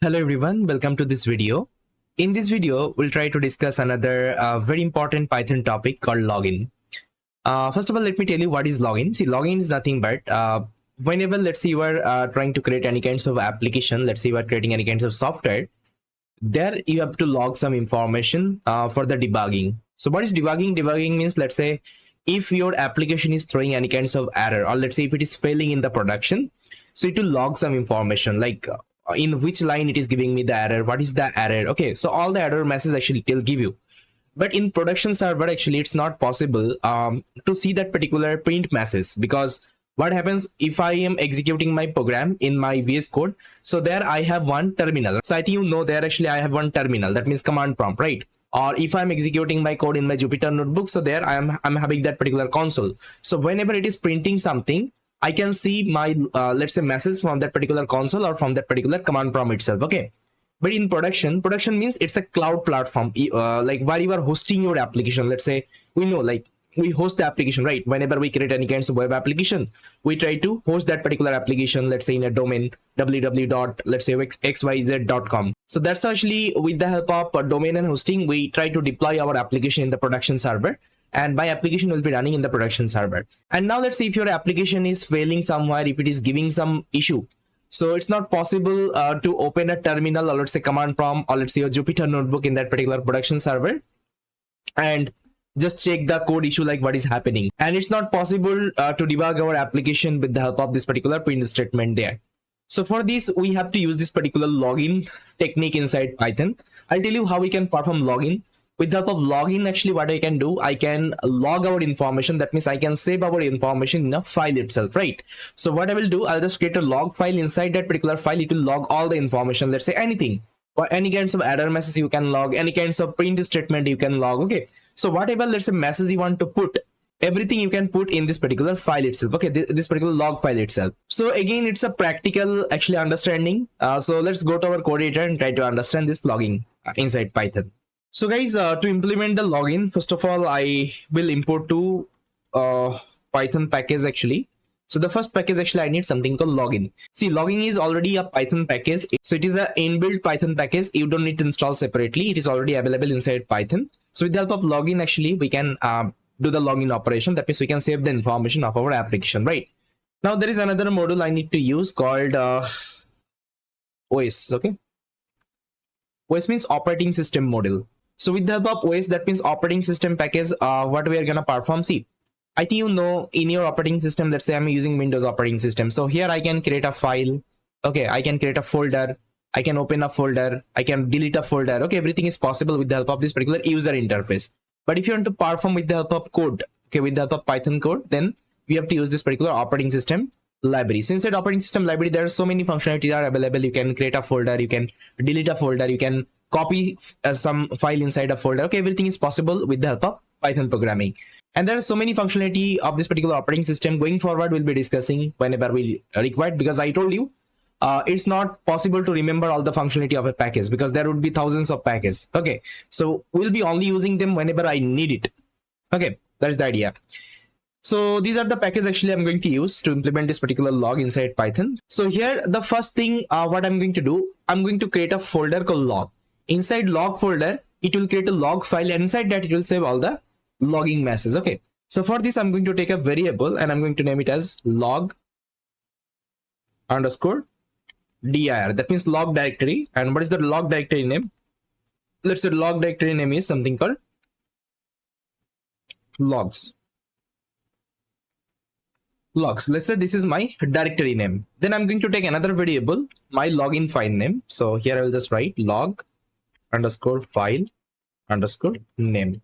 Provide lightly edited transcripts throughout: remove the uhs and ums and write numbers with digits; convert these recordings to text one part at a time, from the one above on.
Hello everyone, welcome to this video. In this video, we'll try to discuss another very important Python topic called login. First of all, let me tell you what is login. See, login is nothing but whenever, let's say, you are trying to create any kinds of application, let's say you are creating any kinds of software, there you have to log some information for the debugging. So what is debugging? Debugging means, let's say, if your application is throwing any kinds of error, or let's say if it is failing in the production, so it will log some information like in which line it is giving me the error, what is the error. Okay, so all the error messages actually it will give you. But in production server, actually it's not possible to see that particular print message, because what happens if I am executing my program in my VS Code, so there I have one terminal. So I think you know there actually I have one terminal, that means command prompt, right? Or if I'm executing my code in my Jupyter notebook, so there I'm having that particular console. So whenever it is printing something, I can see my let's say message from that particular console or from that particular command prompt itself. Okay, but in production means it's a cloud platform, like where you are hosting your application. Let's say we know, like, we host the application, right? Whenever we create any kinds of web application, we try to host that particular application, let's say in a domain www.xyz.com. So that's actually with the help of domain and hosting, we try to deploy our application in the production server, and my application will be running in the production server. And now let's say if your application is failing somewhere, if it is giving some issue, so it's not possible to open a terminal, or let's say command prompt, or let's say your Jupyter notebook in that particular production server and just check the code issue, like what is happening. And it's not possible to debug our application with the help of this particular print statement there. So for this, we have to use this particular login technique inside Python. I'll tell you how we can perform login. With the help of login, actually what I can do, I can log our information. That means I can save our information in a file itself, right? So what I will do, I'll just create a log file. Inside that particular file, it will log all the information. Let's say anything, or any kinds of error message you can log, any kinds of print statement you can log. Okay, so whatever, let's say, message you want to put, everything you can put in this particular file itself. Okay, this particular log file itself. So again, it's a practical actually understanding. So let's go to our code editor and try to understand this logging inside Python. So guys, to implement the login, first of all, I will import two Python package actually. So the first package, actually I need something called login. See, login is already a Python package. So it is an inbuilt Python package. You don't need to install separately. It is already available inside Python. So with the help of login, actually we can do the login operation. That means we can save the information of our application, right? Now there is another module I need to use called OS. Okay, OS means operating system module. So with the help of OS, that means operating system package, what we are gonna perform. See, I think you know, in your operating system, let's say I'm using Windows operating system. So here I can create a file. Okay, I can create a folder. I can open a folder. I can delete a folder. Okay, everything is possible with the help of this particular user interface. But if you want to perform with the help of code, okay, with the help of Python code, then we have to use this particular operating system library. So inside operating system library, there are so many functionalities are available. You can create a folder. You can delete a folder. You can copy some file inside a folder. Okay, everything is possible with the help of Python programming. And there are so many functionality of this particular operating system. Going forward, we'll be discussing whenever we require, because I told you it's not possible to remember all the functionality of a package, because there would be thousands of packages. Okay, so we'll be only using them whenever I need it. Okay, that's the idea. So these are the packages actually I'm going to use to implement this particular log inside Python. So here, the first thing what I'm going to do, I'm going to create a folder called log. Inside log folder, it will create a log file, and inside that it will save all the logging messages. Okay, so for this I'm going to take a variable and I'm going to name it as log underscore dir. That means log directory. And what is the log directory name? Let's say log directory name is something called logs. Let's say this is my directory name. Then I'm going to take another variable, my login file name. So here I will just write log underscore file underscore name.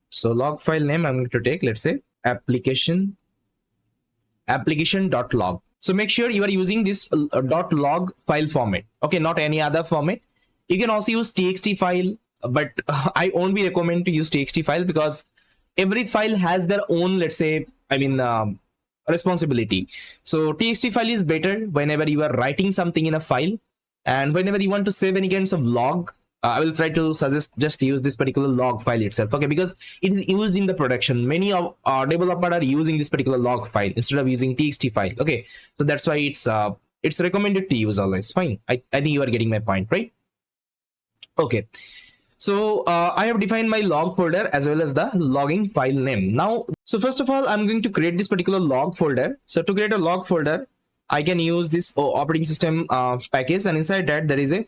So log file name I'm going to take, let's say application.log. So make sure you are using this .log file format. Okay, not any other format. You can also use txt file, but I won't be recommend to use txt file, because every file has their own, let's say, responsibility. So txt file is better whenever you are writing something in a file, and whenever you want to save any kinds of log, I will try to suggest just use this particular log file itself. Okay, because it is used in the production. Many of our developers are using this particular log file instead of using txt file. Okay, so that's why it's it's recommended to use always. Fine. I think you are getting my point, right? Okay. So I have defined my log folder as well as the logging file name. Now, so first of all, I'm going to create this particular log folder. So to create a log folder, I can use this operating system package, and inside that there is a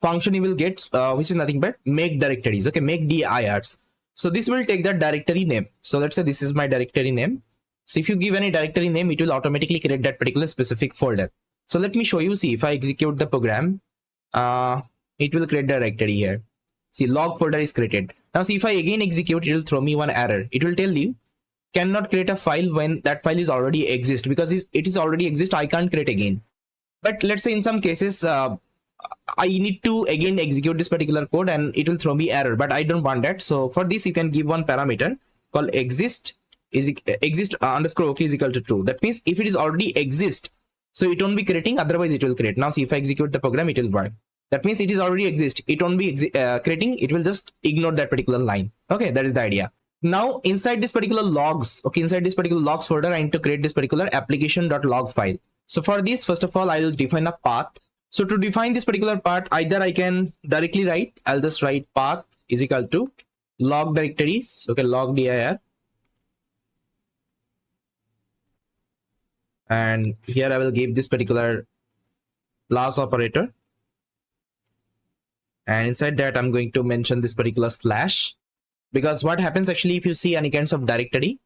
function you will get, which is nothing but make directories. Okay, make dirs. So this will take the directory name. So let's say this is my directory name. So if you give any directory name, it will automatically create that particular specific folder. So let me show you. See, if I execute the program, it will create the directory here. See, log folder is created. Now see, if I again execute, it will throw me one error. It will tell you cannot create a file when that file is already exist, because it is already exist. I can't create again. But let's say in some cases, I need to again execute this particular code and it will throw me error, but I don't want that. So for this, you can give one parameter called exist underscore OK is equal to true. That means if it is already exist, so it won't be creating, otherwise it will create. Now see, if I execute the program, it will work. That means it is already exist. It won't be creating. It will just ignore that particular line. Okay, that is the idea. Now inside this particular logs, okay, inside this particular logs folder, I need to create this particular application.log file. So for this, first of all, I will define a path. So to define this particular path, either I can directly write, I'll just write path is equal to log directories. Okay, log dir. And here I will give this particular plus operator. And inside that, I'm going to mention this particular slash, because what happens actually, if you see any kinds of directory,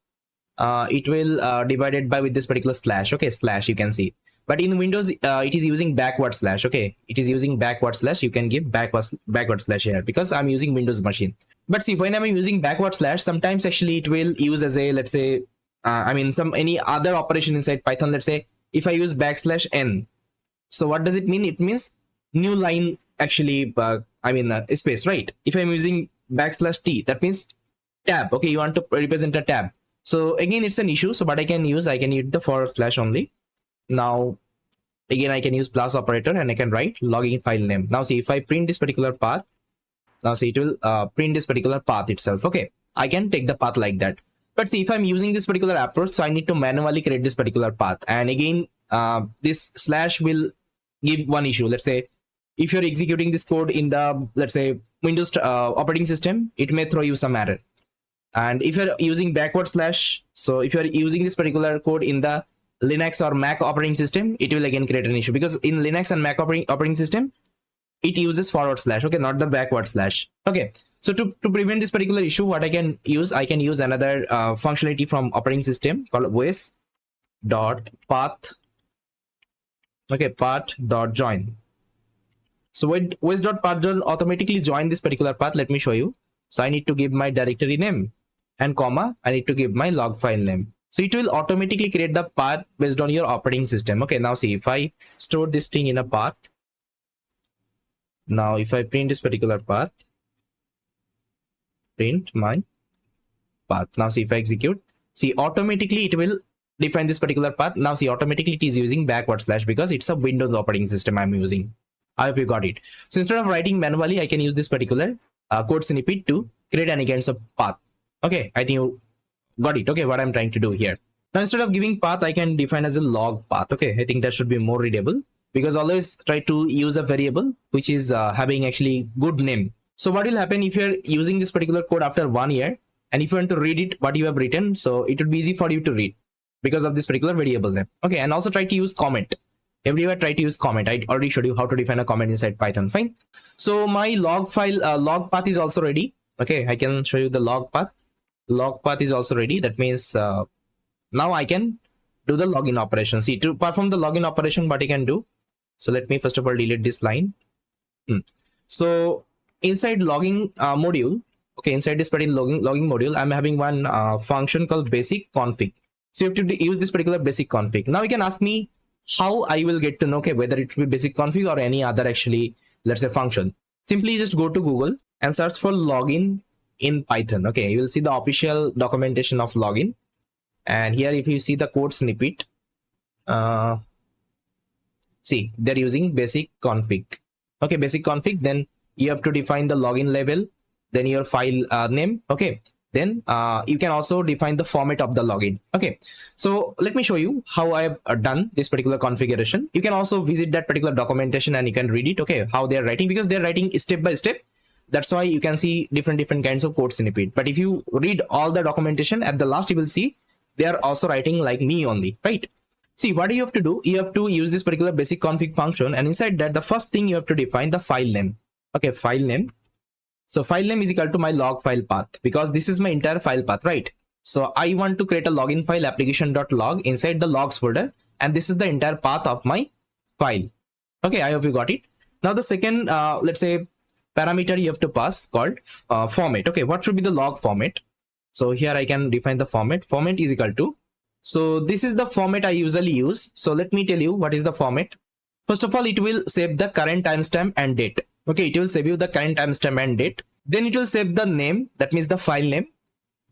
it will divide it by with this particular slash. Okay, slash, you can see. But in Windows, it is using backward slash. Okay, it is using backward slash. You can give backward slash here because I'm using Windows machine. But see, when I'm using backward slash, sometimes actually it will use as a, let's say, any other operation inside Python. Let's say if I use \n. So what does it mean? It means new line actually, space, right? If I'm using \t, that means tab. Okay, you want to represent a tab. So again, it's an issue. So what I can use the forward slash only. Now, again, I can use plus operator and I can write logging file name. Now see, if I print this particular path, now see, it will print this particular path itself. Okay, I can take the path like that. But see, if I'm using this particular approach, so I need to manually create this particular path. And again, this slash will give one issue. Let's say if you're executing this code in the, let's say, Windows operating system, it may throw you some error. And if you're using backward slash, so if you're using this particular code in the Linux or Mac operating system, it will again create an issue, because in Linux and Mac operating system, it uses forward slash. Okay, not the backward slash. Okay, so to prevent this particular issue, what I can use another functionality from operating system called os.path. Okay, path.join. So when os.path will automatically join this particular path. Let me show you. So I need to give my directory name and comma, I need to give my log file name. So it will automatically create the path based on your operating system. Okay, now see, if I store this thing in a path, now if I print this particular path, print my path. Now see, if I execute, see, automatically it will define this particular path. Now see, automatically it is using backward slash because it's a Windows operating system I'm using. I hope you got it. So instead of writing manually, I can use this particular code snippet to create any kinds of path. Okay, I think you got it. Okay, what I'm trying to do here. Now instead of giving path, I can define as a log path. Okay, I think that should be more readable, because always try to use a variable which is having actually good name. So what will happen if you're using this particular code after 1 year, and if you want to read it, what you have written, so it would be easy for you to read because of this particular variable name. Okay, and also try to use comment. Everywhere try to use comment. I already showed you how to define a comment inside Python. Fine. So my log file, log path is also ready. Okay, I can show you the log path. Log path is also ready. That means now I can do the login operation. See, to perform the login operation, what I can do. So let me first of all delete this line. So inside logging module, okay, inside this particular logging module, I'm having one function called basic config. So you have to use this particular basic config. Now you can ask me how I will get to know, okay, whether it will be basic config or any other actually, let's say, function. Simply just go to Google and search for login in Python. Okay, you will see the official documentation of login. And here, if you see the code snippet, see, they're using basic config. Okay, basic config. Then you have to define the login label, then your file name. Okay, then you can also define the format of the login. Okay, so let me show you how I have done this particular configuration. You can also visit that particular documentation and you can read it, okay, how they're writing, because they're writing step by step. That's why you can see different kinds of code snippet. But if you read all the documentation, at the last you will see they are also writing like me only, right? See, what you have to do, you have to use this particular basic config function, and inside that the first thing you have to define the file name. Okay, file name. So file name is equal to my log file path, because this is my entire file path, right? So I want to create a login file application.log inside the logs folder, and this is the entire path of my file. Okay, I hope you got it. Now the second, let's say, parameter you have to pass called format. Okay, what should be the log format? So here I can define the format. Format is equal to, so this is the format I usually use. So let me tell you what is the format. First of all, it will save the current timestamp and date. Okay, it will save you the current timestamp and date. Then it will save the name, that means the file name.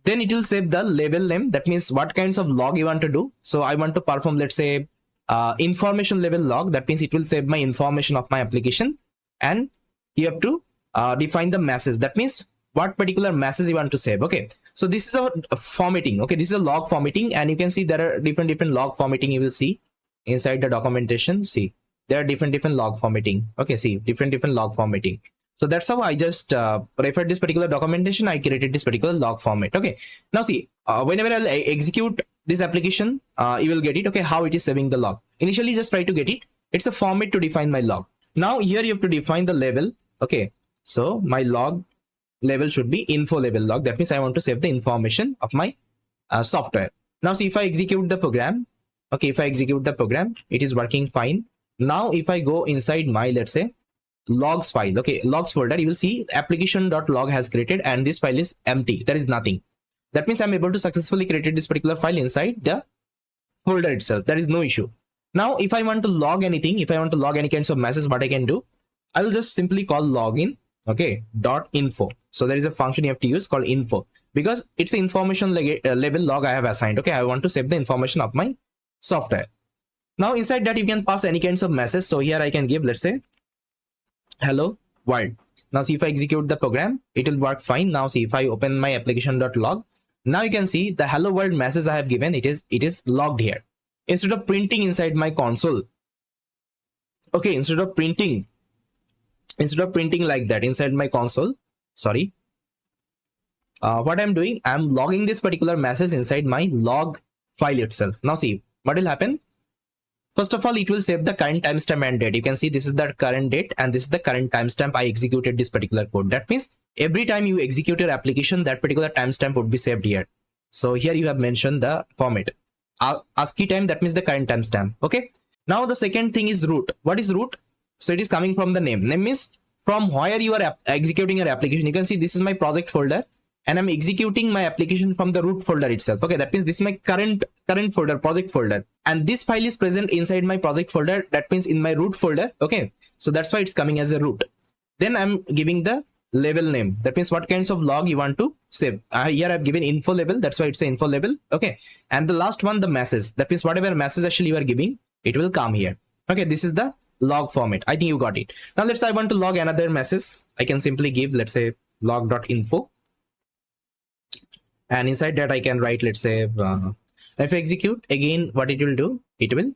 Then it will save the label name, that means what kinds of log you want to do. So I want to perform, let's say, information level log. That means it will save my information of my application. And you have to define the message, that means what particular message you want to save. Okay, so this is a formatting. Okay, this is a log formatting, and you can see there are different log formatting you will see inside the documentation. See, there are different log formatting. Okay, see, different log formatting. So that's how I just referred this particular documentation. I created this particular log format. Okay, now see, whenever I'll execute this application, you will get it. Okay, how it is saving the log. Initially, just try to get it. It's a format to define my log. Now here you have to define the label. Okay, so my log level should be info level log. That means I want to save the information of my software. Now see, if I execute the program, okay, if I execute the program, it is working fine. Now if I go inside my, let's say, logs file, okay, logs folder, you will see application.log has created, and this file is empty. There is nothing. That means I'm able to successfully create this particular file inside the folder itself. There is no issue. Now if I want to log anything, if I want to log any kinds of messages, what I can do, I will just simply call login, okay, .info. So there is a function you have to use called info, because it's an information level log I have assigned. Okay, I want to save the information of my software. Now inside that you can pass any kinds of message. So here I can give, let's say, hello world. Now see, if I execute the program, it will work fine. Now see, if I open my application.log, now you can see the hello world message I have given, it is logged here. Instead of printing inside my console, okay, instead of printing like that inside my console, sorry, what I'm doing, I'm logging this particular message inside my log file itself. Now see, what will happen? First of all, it will save the current timestamp and date. You can see this is the current date and this is the current timestamp I executed this particular code. That means every time you execute your application, that particular timestamp would be saved here. So here you have mentioned the format. ASCII time, that means the current timestamp. Okay. Now the second thing is root. What is root? So it is coming from the name. Name means from where you are executing your application. You can see this is my project folder, and I'm executing my application from the root folder itself. Okay, that means this is my current folder, project folder, and this file is present inside my project folder. That means in my root folder. Okay, so that's why it's coming as a root. Then I'm giving the label name. That means what kinds of log you want to save. Here I've given info label. That's why it's an info label. Okay, and the last one, the message. That means whatever message actually you are giving, it will come here. Okay, this is the log format. I think you got it. Now let's say I want to log another message. I can simply give, let's say, log.info. And inside that I can write, let's say, if I execute again, what it will do, it will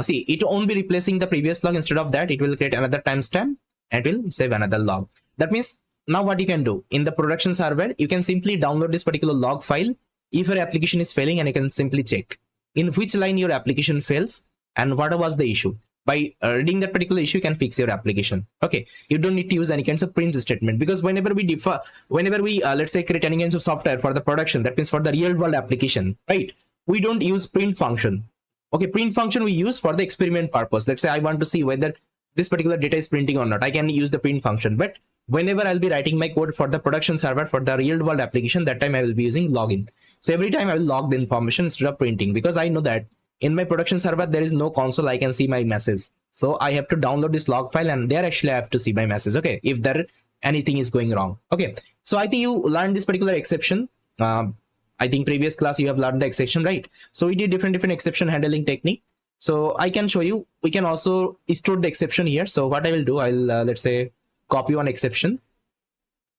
see, it won't be replacing the previous log. Instead of that, it will create another timestamp and it will save another log. That means now what you can do in the production server, you can simply download this particular log file if your application is failing, and you can simply check in which line your application fails and what was the issue. By reading that particular issue, you can fix your application. Okay, you don't need to use any kinds of print statement, because whenever we let's say create any kinds of software for the production, that means for the real world application, right, we don't use print function. Okay, print function we use for the experiment purpose. Let's say I want to see whether this particular data is printing or not, I can use the print function. But whenever I'll be writing my code for the production server for the real world application, that time I will be using login. So every time I will log the information instead of printing, because I know that in my production server, there is no console I can see my message. So I have to download this log file, and there actually I have to see my message. Okay, if there anything is going wrong. Okay, so I think you learned this particular exception. I think previous class you have learned the exception, right? So we did different exception handling technique. So I can show you, we can also store the exception here. So what I will do, I'll let's say copy one exception.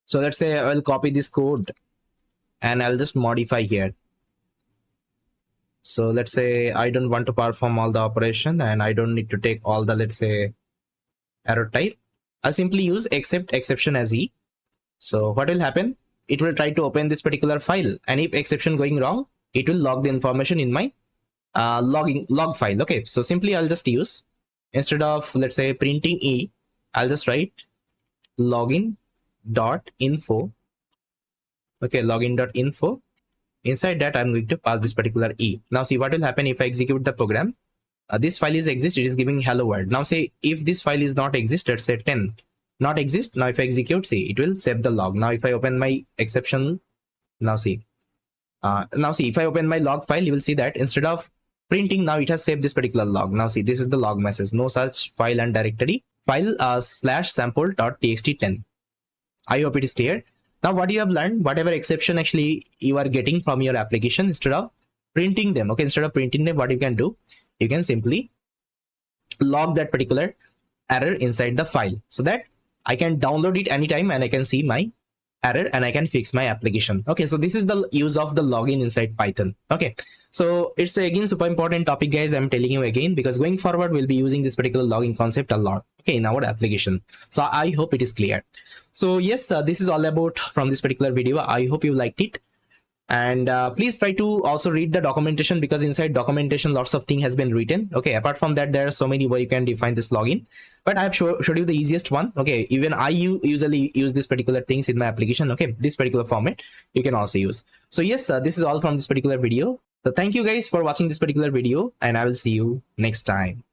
So let's say I will copy this code and I'll just modify here. So let's say I don't want to perform all the operation and I don't need to take all the, let's say, error type. I'll simply use except exception as E. So what will happen? It will try to open this particular file, and if exception going wrong, it will log the information in my log file. Okay, so simply I'll just use, instead of, let's say, printing E, I'll just write login.info. Okay, login.info. Inside that, I'm going to pass this particular E. Now see what will happen if I execute the program. This file is exist, it is giving hello world. Now say if this file is not exist, let's say 10 not exist. Now if I execute, see, it will save the log. Now if I open my exception, now see if I open my log file, you will see that instead of printing, now it has saved this particular log. Now see, this is the log message, no such file and directory, file /sample.txt10. I hope it is clear. Now what you have learned, whatever exception actually you are getting from your application, instead of printing them, okay, instead of printing them, what you can do, you can simply log that particular error inside the file, so that I can download it anytime and I can see my error and I can fix my application. Okay, so this is the use of the login inside Python. Okay, so it's again super important topic, guys. I'm telling you again, because going forward we'll be using this particular login concept a lot, okay, in our application. So I hope it is clear. So yes, this is all about from this particular video. I hope you liked it. And please try to also read the documentation, because inside documentation lots of things has been written. Okay, apart from that, there are so many ways you can define this login, but I have showed you the easiest one. Okay, even I usually use this particular things in my application. Okay, this particular format you can also use. So yes, this is all from this particular video. So thank you guys for watching this particular video, and I will see you next time.